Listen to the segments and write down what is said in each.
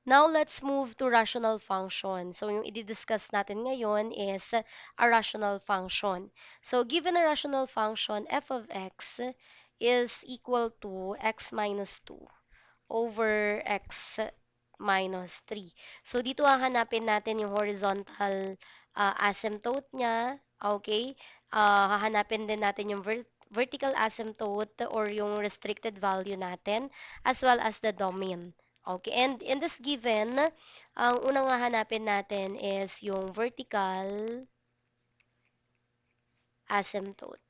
Now, let's move to rational function. So, yung i-discuss natin ngayon is a rational function. So, given a rational function, f of x is equal to x minus 2 over x minus 3. So, dito hahanapin natin yung horizontal asymptote niya. Okay? Hahanapin din natin yung vertical asymptote or yung restricted value natin as well as the domain. Okay, and in this given, ang unang hahanapin natin is yung vertical asymptote.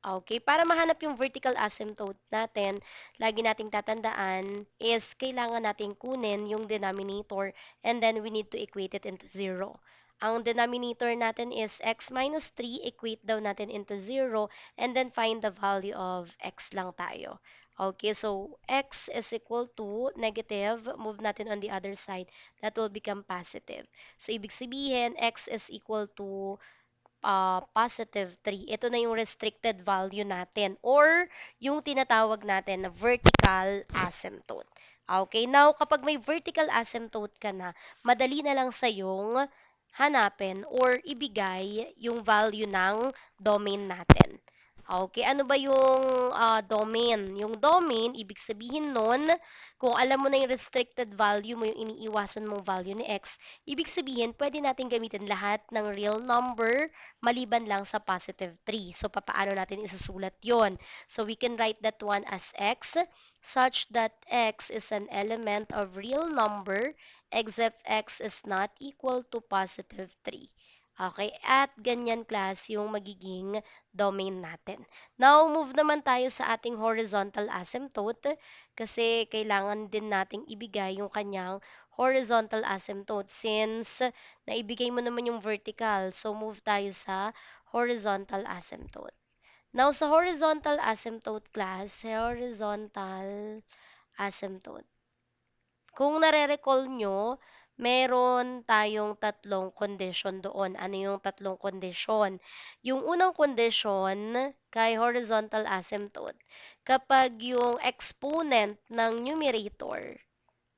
Okay, para mahanap yung vertical asymptote natin, lagi nating tatandaan is kailangan nating kunin yung denominator and then we need to equate it into 0. Ang denominator natin is x minus 3, equate daw natin into 0, and then find the value of x lang tayo. Okay, so x is equal to negative, move natin on the other side, that will become positive. So, ibig sabihin, x is equal to positive 3. Ito na yung restricted value natin or yung tinatawag natin na vertical asymptote. Okay, now kapag may vertical asymptote ka na, madali na lang sa yung hanapin or ibigay yung value ng domain natin. Okay, ano ba yung domain? Yung domain, ibig sabihin nun, kung alam mo na yung restricted value mo, yung iniiwasan mong value ni x, ibig sabihin, pwede natin gamitin lahat ng real number maliban lang sa positive 3. So, papaano natin isusulat yon? So, we can write that one as x such that x is an element of real number except x is not equal to positive 3. Okay, at ganyan class yung magiging domain natin. Now, move naman tayo sa ating horizontal asymptote kasi kailangan din nating ibigay yung kanyang horizontal asymptote since naibigay mo naman yung vertical. So, move tayo sa horizontal asymptote. Now, sa horizontal asymptote class, horizontal asymptote. Kung nare-recall nyo, meron tayong tatlong condition doon. Ano yung tatlong condition? Yung unang condition kay horizontal asymptote, kapag yung exponent ng numerator,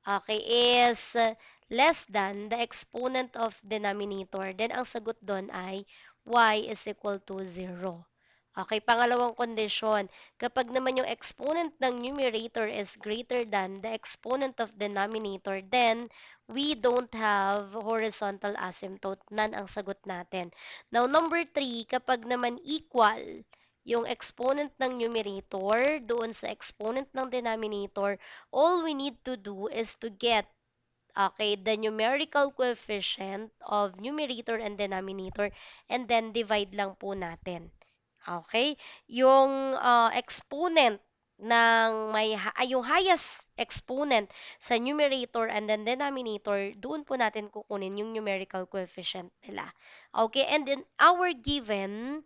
okay, is less than the exponent of denominator, then ang sagot doon ay y is equal to 0. Okay, pangalawang kondisyon, kapag naman yung exponent ng numerator is greater than the exponent of denominator, then we don't have horizontal asymptote. None ang sagot natin. Now, number 3, kapag naman equal yung exponent ng numerator doon sa exponent ng denominator, all we need to do is to get the numerical coefficient of numerator and denominator and then divide lang po natin. Okay? Yung exponent ng yung highest exponent sa numerator and then denominator, doon po natin kukunin yung numerical coefficient nila. Okay? And then our given,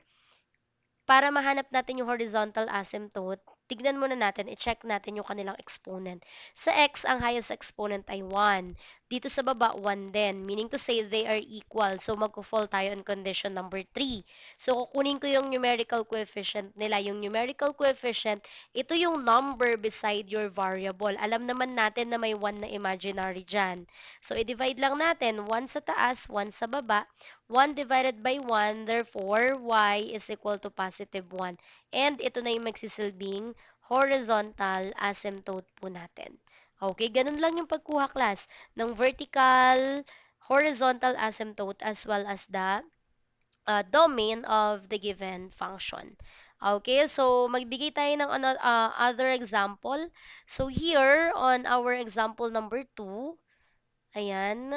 para mahanap natin yung horizontal asymptote, tignan muna natin, i-check natin yung kanilang exponent. Sa x, ang highest exponent ay 1. Dito sa baba, 1 din. Meaning to say, they are equal. So, magko-fall tayo on condition number 3. So, kukunin ko yung numerical coefficient nila. Yung numerical coefficient, ito yung number beside your variable. Alam naman natin na may 1 na imaginary dyan. So, i-divide lang natin. 1 sa taas, 1 sa baba. 1 divided by 1, therefore, y is equal to positive 1. And ito na yung magsisilbing horizontal asymptote po natin. Okay, ganun lang yung pagkuha class ng vertical, horizontal asymptote as well as the domain of the given function. Okay, so magbigay tayo ng other example. So here, on our example number 2, ayan,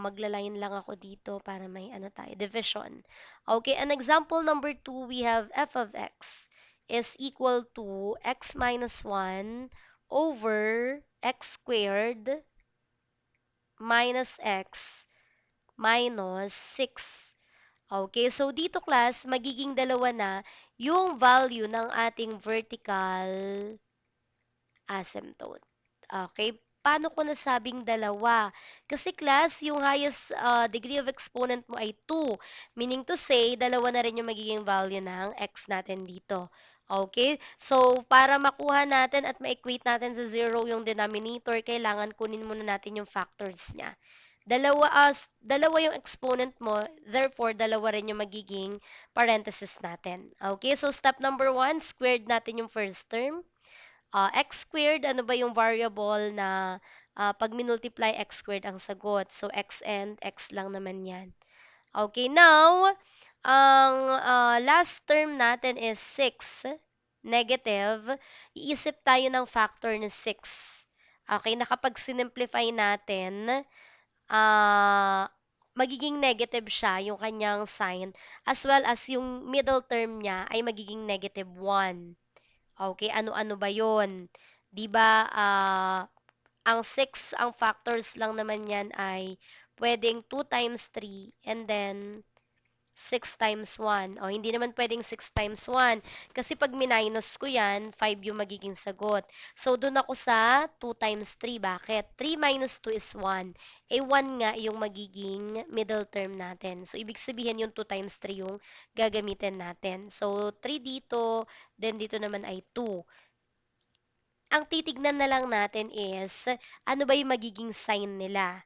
magla-line lang ako dito para may ano tayo, division. Okay, an example number 2, we have f of x is equal to x minus 1 over x squared minus x minus 6. Okay, so dito class, magiging dalawa na yung value ng ating vertical asymptote. Okay, paano ko nasabing dalawa? Kasi class, yung highest degree of exponent mo ay 2. Meaning to say, dalawa na rin yung magiging value ng x natin dito. Okay? So, para makuha natin at ma-equate natin sa zero yung denominator, kailangan kunin muna natin yung factors niya. Dalawa yung exponent mo, therefore, dalawa rin yung magiging parenthesis natin. Okay? So, step number one, squared natin yung first term. X squared, ano ba yung variable na pag minultiply x squared ang sagot? So, x and x lang naman yan. Okay, now, ang last term natin is 6, negative. Iisip tayo ng factor na 6. Okay, na kapag sinimplify natin, magiging negative siya, yung kanyang sign, as well as yung middle term niya ay magiging negative 1. Okay, ano-ano ba yon? 'Di ba, ang 6, ang factors lang naman yan ay pwedeng 2 times 3 and then 6 times 1. O, hindi naman pwedeng 6 times 1. Kasi pag minus ko yan, 5 yung magiging sagot. So, dun ako sa 2 times 3. Bakit? 3 minus 2 is 1. Eh, 1 nga yung magiging middle term natin. So, ibig sabihin yung 2 times 3 yung gagamitin natin. So, 3 dito, then dito naman ay 2. Ang titignan na lang natin is, ano ba yung magiging sign nila?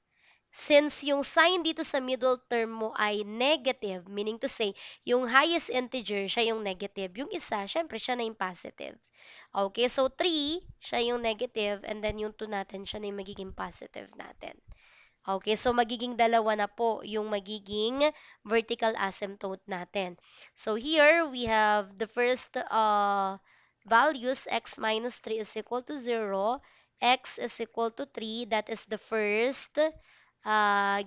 Since yung sign dito sa middle term mo ay negative, meaning to say, yung highest integer, siya yung negative. Yung isa, syempre, siya na yung positive. Okay, so 3, siya yung negative, and then yung 2 natin, siya na yung magiging positive natin. Okay, so magiging dalawa na po yung magiging vertical asymptote natin. So here, we have the first values, x minus 3 is equal to 0, x is equal to 3, that is the first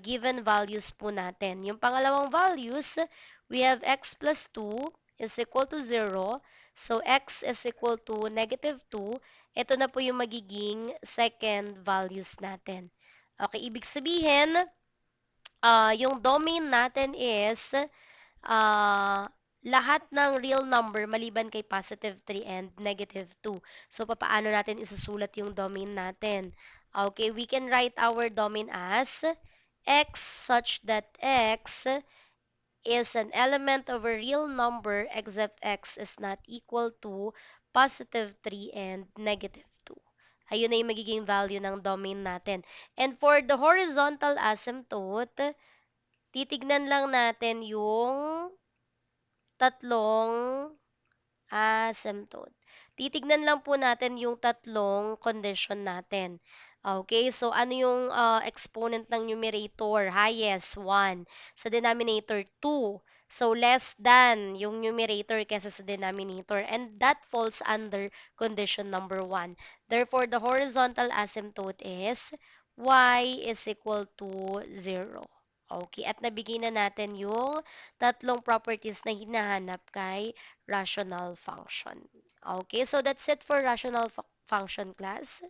given values po natin. Yung pangalawang values, we have x plus 2 is equal to 0, so x is equal to negative 2, ito na po yung magiging second values natin. Okay, ibig sabihin, yung domain natin is lahat ng real number maliban kay positive 3 and negative 2. So, papaano natin isusulat yung domain natin? Okay, we can write our domain as x such that x is an element of a real number except x is not equal to positive 3 and negative 2. Ayun na yung magiging value ng domain natin. And for the horizontal asymptote, titignan lang natin yung tatlong asymptote. Titignan lang po natin yung tatlong condition natin. Okay, so ano yung exponent ng numerator? Highest, 1. Sa denominator, 2. So, less than yung numerator kesa sa denominator. And that falls under condition number 1. Therefore, the horizontal asymptote is y is equal to 0. Okay, at nabigay na natin yung tatlong properties na hinahanap kay rational function. Okay, so that's it for rational function class.